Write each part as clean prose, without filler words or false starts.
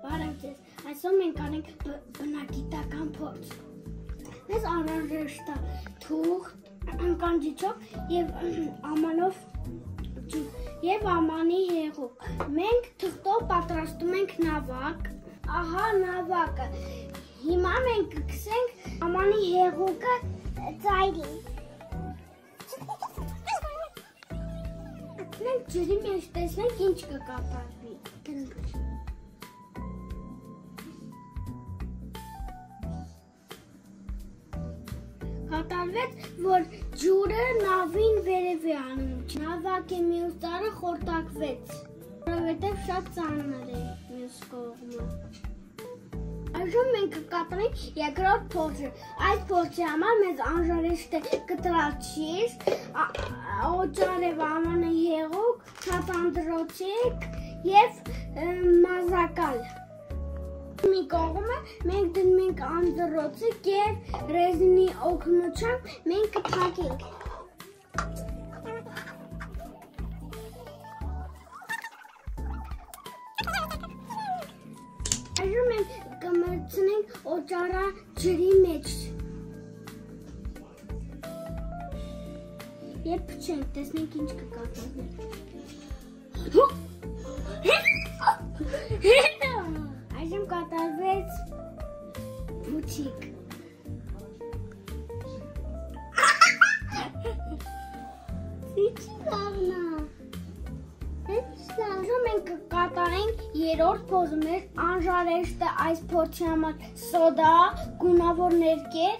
Բարև ձեզ, այսօր մենք անենք բնագիտական փորձ։ Մեզ անհրաժեշտ է թուղթ, կանչիչով և ամանով և ամանի հեղուկ։ Մենք թղթով պատրաստում ենք նավակ, ահա նավակը։ Հիմա մենք կգցենք ամանի հեղուկը ծայրին։ Մենք ջրի մեջ տեսնենք ինչ կկատարվի։ Կատարվեց, որ ջուրը նավին վերև է անում։ Նավակի մյուս ծառը խորտակվեց, որովհետև շատ ծանր է մյուս կողմը։ Այժմ մենք կկատարենք երկրորդ փորձը։ Այս փորձի համար մեզ անհրաժեշտ է կտրատչիր, օճառ և ամանի հեղուկ, թաթանդրոցիկ և մազակալ։ Մի կողմը մենք դնում ենք անդրոցիկ և ռեզինի օգնությամբ մենք կփակենք։ Այժմ մենք կմտցնենք օճառը ջրի մեջ և փչենք, տեսնենք ինչ կկատարվի։ Այժմ կատարվեց փուչիկ։ Այժմ մենք կկատարենք երրորդ փորձը։ Մեր անհրաժեշտ է այս փորձի համար սոդա, գունավոր ներկեր,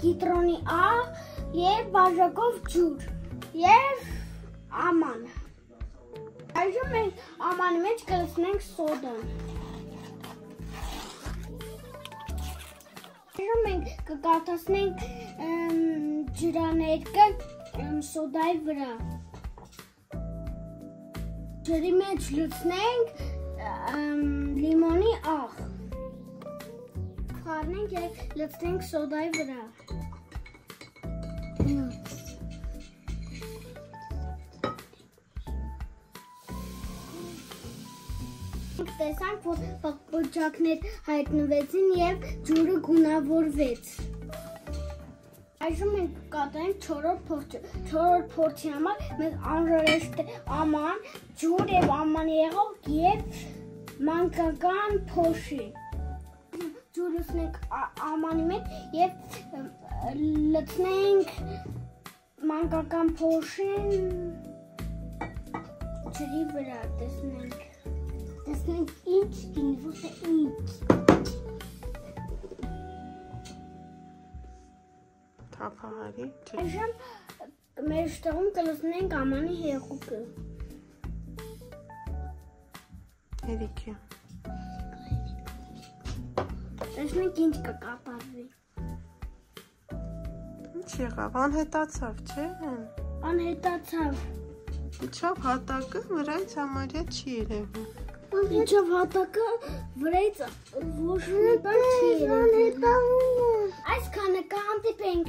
կիտրոնի աղ և բաժակով ջուր և աման։ Այժմ մենք ամանի մեջ կլցնենք սոդան։ Այժմ մենք կկաթացնենք ջրաներկը սոդայի վրա։ Ջրի մեջ լցնենք լիմոնի աղ։ Խառնենք և լցնենք սոդայի վրա։ Մենք տեսանք, որ պղպջակներ հայտնվեցին և ջուրը գունավորվեց։ Այժմ մենք կկատարենք չորրորդ փորձը։ Չորրորդ փորձի համար մեզ անհրաժեշտ է աման, ջուր և ամանի հեղուկ և մանկական փոշի։ Ջուր լցնենք ամանի մեջ և լցնենք մանկական փոշին ջրի վրա, տեսնենք ինչ դինվոս է ինչ։ Թափահարի ջրի։ Այժմ մեր շտեղում կլցնենք ամանի հեղուկը։ Հերիքի։ Տեսնենք ինչ կկատարվի։ Ինչ եղավ, անհետացավ, չէ՞։ Անհետացավ։ Իջավ հատակը, վրայից համարյա չի երևում։ Իջավ հատակը, վրայից ոչ մի բան չի երևում։ Այսքանը կհանդիպենք։